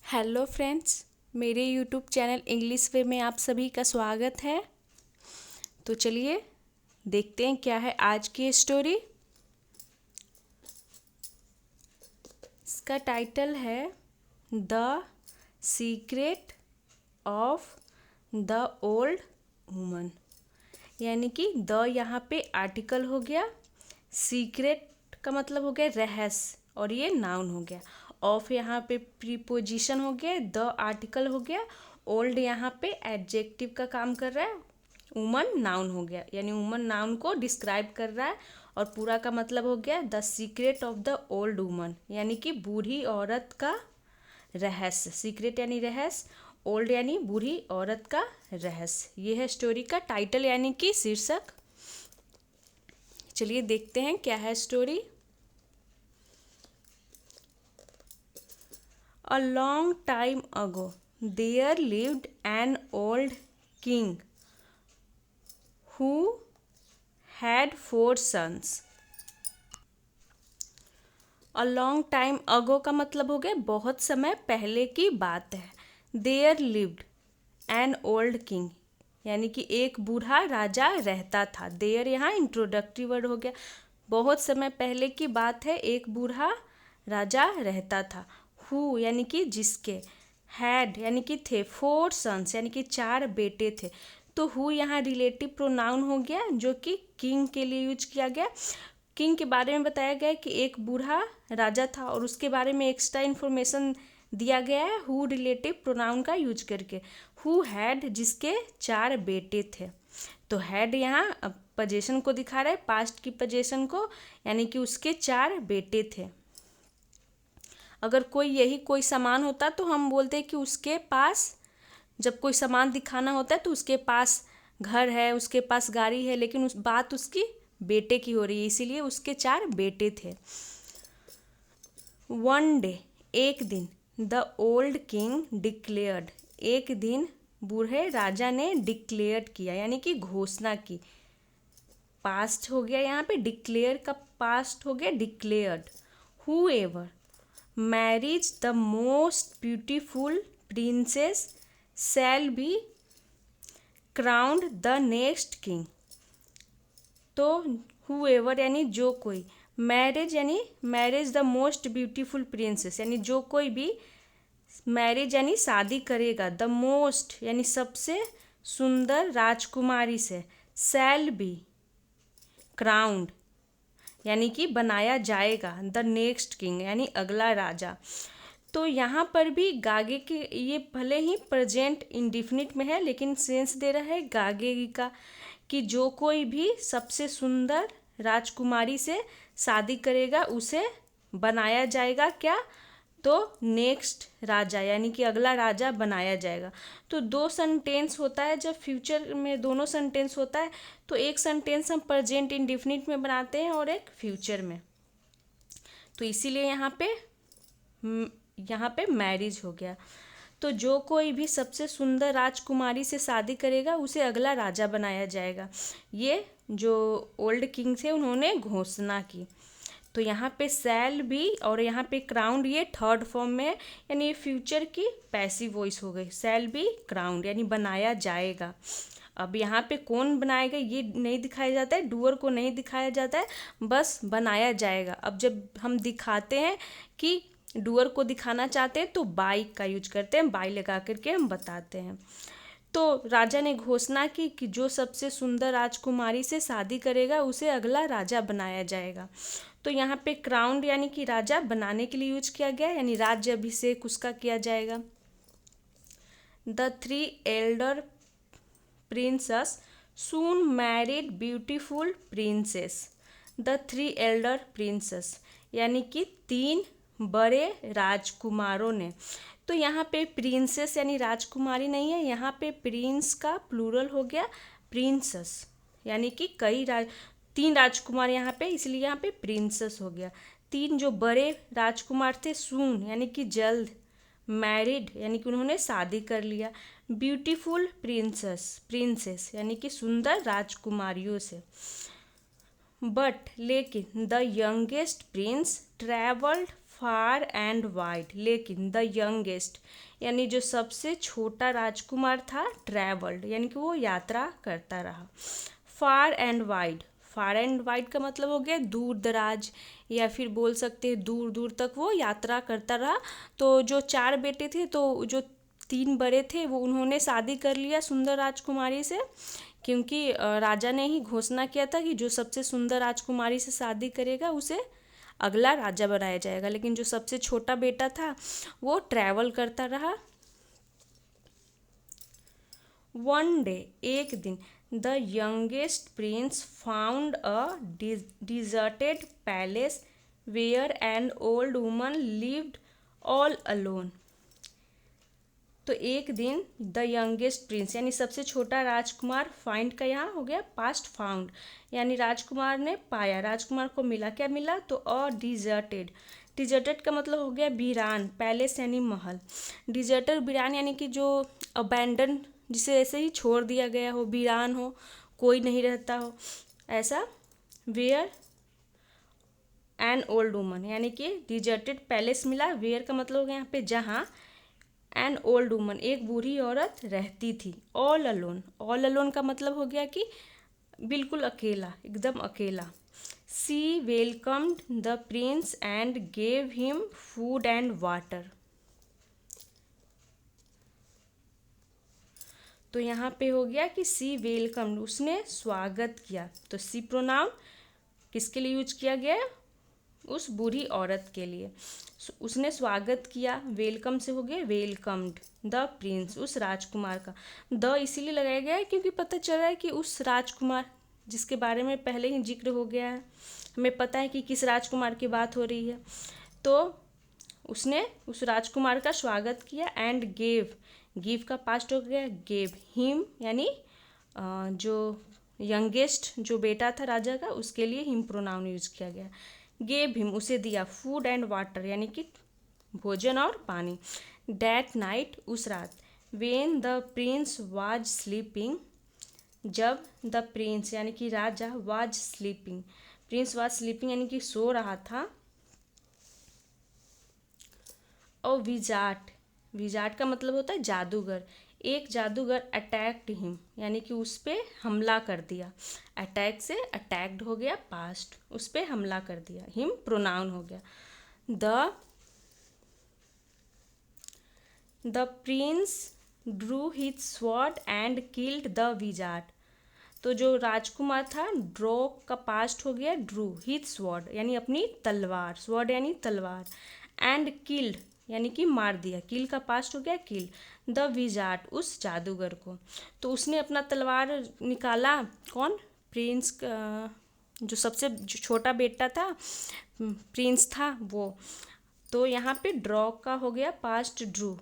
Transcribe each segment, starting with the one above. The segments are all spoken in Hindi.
हेलो फ्रेंड्स, मेरे यूट्यूब चैनल इंग्लिश वे में आप सभी का स्वागत है। तो चलिए देखते हैं क्या है आज की स्टोरी। इसका टाइटल है the secret of the old woman, यानी कि द यहाँ पे आर्टिकल हो गया, सीक्रेट का मतलब हो गया रहस्य और ये नाउन हो गया। ऑफ यहाँ पे प्रीपोजिशन हो गया, द आर्टिकल हो गया, ओल्ड यहाँ पे एडजेक्टिव का काम कर रहा है, वुमन नाउन हो गया, यानी वुमन नाउन को डिस्क्राइब कर रहा है और पूरा का मतलब हो गया the secret of the old woman, यानी कि बूढ़ी औरत का रहस्य। सीक्रेट यानी रहस्य, ओल्ड यानी बूढ़ी औरत का रहस्य। ये है स्टोरी का टाइटल यानी कि शीर्षक। चलिए देखते हैं क्या है story. A long time ago, there lived an old king who had 4 sons. A long time ago का मतलब हो गया बहुत समय पहले की बात है। There lived an old king, यानी कि एक बूढ़ा राजा रहता था। There यहाँ इंट्रोडक्टरी वर्ड हो गया। बहुत समय पहले की बात है, एक बूढ़ा राजा रहता था। हु यानी कि जिसके, हैड यानी कि थे, 4 सन्स यानी कि 4 बेटे थे। तो हु यहाँ रिलेटिव प्रोनाउन हो गया जो कि किंग के लिए यूज किया गया। किंग के बारे में बताया गया है कि एक बूढ़ा राजा था और उसके बारे में एक्स्ट्रा इन्फॉर्मेशन दिया गया है हु रिलेटिव प्रोनाउन का यूज करके। हु हैड जिसके 4 बेटे थे। तो हैड यहाँ पोजीशन को दिखा रहा है, पास्ट की पोजीशन को, यानी कि उसके 4 बेटे थे। अगर कोई सामान होता तो हम बोलते हैं कि उसके पास, जब कोई सामान दिखाना होता है तो उसके पास घर है, उसके पास गाड़ी है, लेकिन उस बात उसकी बेटे की हो रही है, इसीलिए उसके 4 बेटे थे। वन डे एक दिन, द ओल्ड किंग डिक्लेयर्ड एक दिन बूढ़े राजा ने डिक्लेयर किया यानी कि घोषणा की। पास्ट हो गया यहाँ पे, डिक्लेयर का पास्ट हो गया declared. Whoever marriage the most beautiful princess shall be crowned the next king. तो हुएवर यानी जो कोई, मैरिज यानी marriage the most beautiful princess यानी जो कोई भी, मैरिज यानी शादी करेगा, द मोस्ट यानी सबसे सुंदर राजकुमारी से, शैल बी क्राउंड यानी कि बनाया जाएगा, द नेक्स्ट किंग यानी अगला राजा। तो यहाँ पर भी गागे के, ये भले ही प्रेजेंट इंडिफिनिट में है लेकिन सेंस दे रहा है गागे का, कि जो कोई भी सबसे सुंदर राजकुमारी से शादी करेगा उसे बनाया जाएगा क्या, तो नेक्स्ट राजा यानी कि अगला राजा बनाया जाएगा। तो 2 सेंटेंस होता है, जब फ्यूचर में दोनों सेंटेंस होता है तो एक सेंटेंस हम प्रेजेंट इंडिफिनिट में बनाते हैं और एक फ्यूचर में। तो इसीलिए यहाँ पे मैरिज हो गया। तो जो कोई भी सबसे सुंदर राजकुमारी से शादी करेगा उसे अगला राजा बनाया जाएगा, ये जो ओल्ड किंग थे उन्होंने घोषणा की। तो यहाँ पे शैल भी और यहाँ पे क्राउंड ये थर्ड फॉर्म में है, यानी ये फ्यूचर की पैसिव वॉइस हो गई। शैल बी क्राउंड यानी बनाया जाएगा। अब यहाँ पे कौन बनाएगा ये नहीं दिखाया जाता है, डूअर को नहीं दिखाया जाता है, बस बनाया जाएगा। अब जब हम दिखाते हैं कि डूअर को दिखाना चाहते हैं तो बाई का यूज करते हैं, बाई लगा करके हम बताते हैं। तो राजा ने घोषणा की कि जो सबसे सुंदर राजकुमारी से शादी करेगा उसे अगला राजा बनाया जाएगा। तो यहाँ पे क्राउंड यानी कि राजा बनाने के लिए यूज किया गया, यानी राज्य अभिषेक उसका किया जाएगा। The 3 Elder princess soon married beautiful princess. The 3 Elder princess यानी कि 3 बड़े राजकुमारों ने। तो यहाँ पे प्रिंसेस यानी राजकुमारी नहीं है, यहाँ पे प्रिंस का प्लूरल हो गया प्रिंसेस, यानी कि 3 राजकुमार यहाँ पे, इसलिए यहाँ पे प्रिंसेस हो गया। 3 जो बड़े राजकुमार थे, सून यानी कि जल्द, मैरिड यानी कि उन्होंने शादी कर लिया, ब्यूटीफुल प्रिंसेस यानी कि सुंदर राजकुमारियों से। बट लेकिन the youngest Prince travelled far and wide, लेकिन द यंगेस्ट यानी जो सबसे छोटा राजकुमार था, ट्रैवल्ड यानी कि वो यात्रा करता रहा। Far and wide, far and wide का मतलब हो गया दूर दराज, या फिर बोल सकते हैं दूर दूर तक वो यात्रा करता रहा। तो जो 4 बेटे थे, तो जो 3 बड़े थे वो उन्होंने शादी कर लिया सुंदर राजकुमारी से, क्योंकि राजा ने ही घोषणा किया था कि जो सबसे सुंदर राजकुमारी से शादी करेगा उसे अगला राजा बनाया जाएगा। लेकिन जो सबसे छोटा बेटा था वो ट्रैवल करता रहा। वन डे, एक दिन, the youngest prince found a deserted palace where an old woman lived all alone. तो एक दिन द यंगेस्ट प्रिंस यानी सबसे छोटा राजकुमार, फाइंड का यहाँ हो गया पास्ट फाउंड, यानी राजकुमार ने पाया, राजकुमार को मिला। क्या मिला? तो अ डिजर्टेड, डिजर्टेड का मतलब हो गया वीरान, पैलेस यानी महल। डिजर्टेड वीरान यानी कि जो अबैंडन, जिसे ऐसे ही छोड़ दिया गया हो, वीरान हो, कोई नहीं रहता हो, ऐसा। वेयर एन ओल्ड वुमन यानी कि डिजर्टेड पैलेस मिला। वेयर का मतलब हो गया यहाँ पे जहाँ, एन ओल्ड वुमन एक बूढ़ी औरत रहती थी। ऑल अलोन, ऑल अलोन का मतलब हो गया कि बिल्कुल अकेला, एकदम अकेला। She welcomed the prince and gave him food and water. तो यहाँ पे हो गया कि सी वेलकम्ड, उसने स्वागत किया। तो सी प्रोनाउन किसके लिए यूज किया गया? उस बूढ़ी औरत के लिए। उसने स्वागत किया, वेलकम से हो गया वेलकम्ड द प्रिंस, उस राजकुमार का। द इसीलिए लगाया गया है क्योंकि पता चल रहा है कि उस राजकुमार जिसके बारे में पहले ही जिक्र हो गया है, हमें पता है कि किस राजकुमार की बात हो रही है। तो उसने उस राजकुमार का स्वागत किया। एंड गेव, गिव का पास्ट हो गया गेव, हिम यानी जो यंगेस्ट जो बेटा था राजा का, उसके लिए हिम प्रोनाउन यूज किया गया। गेव हिम, उसे दिया, फूड एंड वाटर यानी कि भोजन और पानी। डैट नाइट, उस रात, when the prince was sleeping, जब द प्रिंस यानी कि राजा, was sleeping, prince was sleeping यानी कि सो रहा था। और विजार्ट, विजार्ट का मतलब होता है जादूगर, एक जादूगर अटैक्ड हिम यानी कि उस पर हमला कर दिया। अटैक से अटैक्ड हो गया पास्ट, उस पर हमला कर दिया। हिम प्रोनाउन हो गया। The Prince Drew his sword and killed the wizard. तो जो राजकुमार था, ड्रॉ का पास्ट हो गया ड्रू, हिज स्वॉर्ड यानी अपनी तलवार, स्वॉर्ड यानी तलवार, एंड किल्ड यानी कि मार दिया, किल का पास्ट हो गया किल, द विजार्ड उस जादूगर को। तो उसने अपना तलवार निकाला, कौन? प्रिंस का जो सबसे छोटा बेटा था, प्रिंस था वो। तो यहाँ पे ड्रॉ का हो गया पास्ट ड्रू,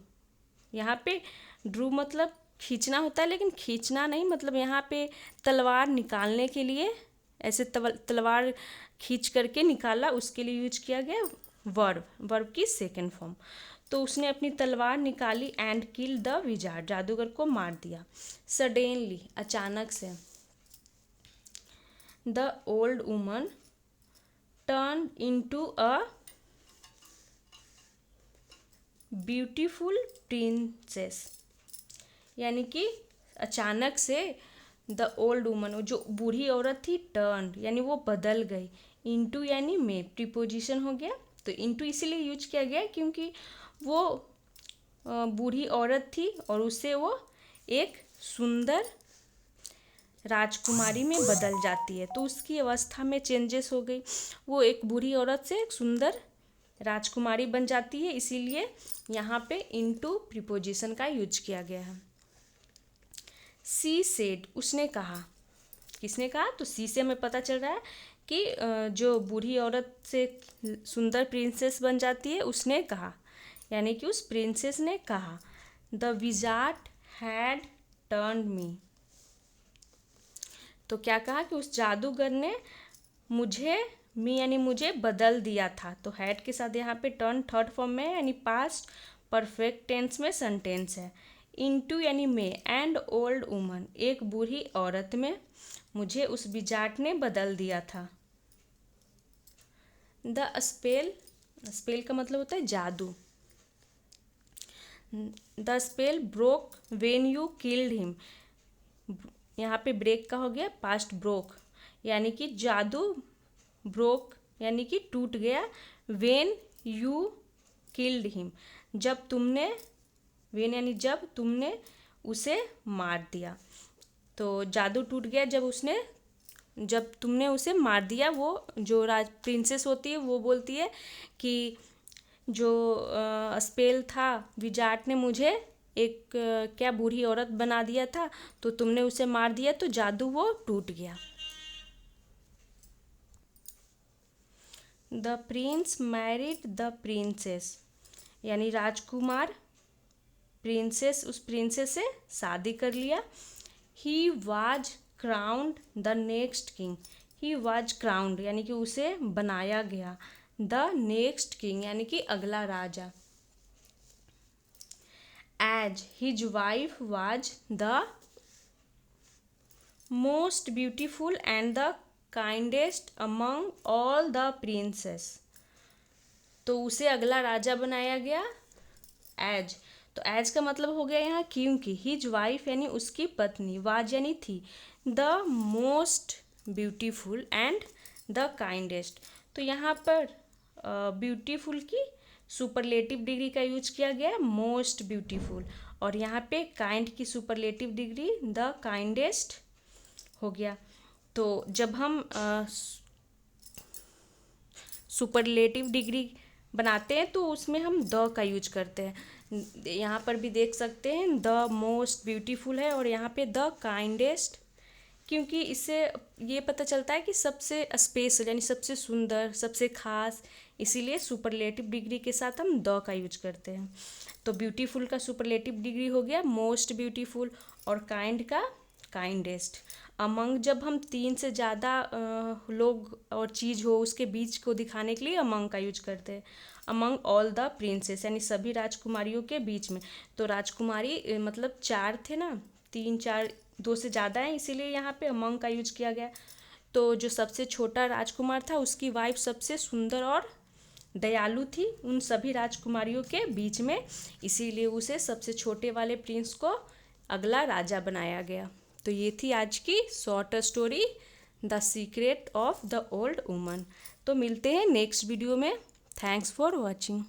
यहाँ पे ड्रू मतलब खींचना होता है, लेकिन खींचना नहीं, मतलब यहाँ पे तलवार निकालने के लिए, ऐसे तलवार खींच करके निकाला, उसके लिए यूज किया गया वर्ब, वर्ब की सेकेंड फॉर्म। तो उसने अपनी तलवार निकाली एंड किल द विजार्ड, जादूगर को मार दिया। सडेनली, अचानक से, the old woman turn into a beautiful princess, यानी कि अचानक से द ओल्ड वुमन, जो बूढ़ी औरत थी, टर्न यानी वो बदल गई, इनटू यानी में, प्रीपोजिशन हो गया। तो इनटू इसीलिए यूज किया गया क्योंकि वो बूढ़ी औरत थी और उससे वो एक सुंदर राजकुमारी में बदल जाती है। तो उसकी अवस्था में चेंजेस हो गई, वो एक बूढ़ी औरत से एक सुंदर राजकुमारी बन जाती है, इसीलिए यहाँ पे इनटू प्रीपोजिशन का यूज किया गया है। सी सेड, उसने कहा, किसने कहा? तो सी से हमें पता चल रहा है कि जो बूढ़ी औरत से सुंदर प्रिंसेस बन जाती है, उसने कहा, यानी कि उस प्रिंसेस ने कहा, द विजार्ड हैड टर्न्ड मी। तो क्या कहा कि उस जादूगर ने मुझे, मी यानी मुझे बदल दिया था। तो हैड के साथ यहाँ पे टर्न थर्ड फॉर्म में, यानी पास्ट परफेक्ट टेंस में सेंटेंस है। इनटू यानी में, एंड ओल्ड वुमन एक बूढ़ी औरत में, मुझे उस विजार्ड ने बदल दिया था। द स्पेल स्पेल का मतलब होता है जादू। The spell broke when you killed him. यहाँ पे ब्रेक का हो गया पास्ट ब्रोक, यानी कि जादू, ब्रोक यानी कि टूट गया, वेन यू किल्ड हिम जब तुमने, वेन यानी जब तुमने उसे मार दिया। तो जादू टूट गया जब तुमने उसे मार दिया। वो जो राज प्रिंसेस होती है वो बोलती है कि जो स्पेल था, विजार्ड ने मुझे एक क्या बूढ़ी औरत बना दिया था, तो तुमने उसे मार दिया तो जादू वो टूट गया। The Prince married the princess, यानी राजकुमार उस प्रिंसेस से शादी कर लिया। He was crowned the next king. He was crowned यानी कि उसे बनाया गया। द नेक्स्ट किंग यानी कि अगला राजा। As his wife was the most beautiful and the kindest among all the princesses. तो उसे अगला राजा बनाया गया एज। तो एज का मतलब हो गया यहाँ क्योंकि। हिज वाइफ यानी उसकी पत्नी, वाज यानी थी, the most beautiful and the kindest. तो यहाँ पर ब्यूटीफुल की सुपरलेटिव डिग्री का यूज किया गया, मोस्ट ब्यूटीफुल, और यहाँ पे काइंड की सुपरलेटिव डिग्री द काइंडेस्ट हो गया। तो जब हम सुपरलेटिव डिग्री बनाते हैं तो उसमें हम द का यूज करते हैं। यहाँ पर भी देख सकते हैं द मोस्ट ब्यूटीफुल है और यहाँ पे द काइंडेस्ट, क्योंकि इससे ये पता चलता है कि सबसे स्पेशल यानी सबसे सुंदर, सबसे खास, इसीलिए सुपरलेटिव डिग्री के साथ हम द का यूज करते हैं। तो ब्यूटीफुल का सुपरलेटिव डिग्री हो गया मोस्ट ब्यूटीफुल, और काइंड का काइंडेस्ट। अमंग जब हम 3 से ज़्यादा लोग और चीज़ हो उसके बीच को दिखाने के लिए अमंग का यूज करते हैं। अमंग ऑल द प्रिंसेस यानी सभी राजकुमारियों के बीच में। तो राजकुमारी मतलब 4 थे ना, 3 4 2 से ज़्यादा हैं, इसीलिए यहाँ पे अमंग का यूज किया गया। तो जो सबसे छोटा राजकुमार था उसकी वाइफ सबसे सुंदर और दयालु थी उन सभी राजकुमारियों के बीच में, इसीलिए उसे सबसे छोटे वाले प्रिंस को अगला राजा बनाया गया। तो ये थी आज की short story the secret of the old woman. तो मिलते हैं नेक्स्ट वीडियो में। Thanks for watching.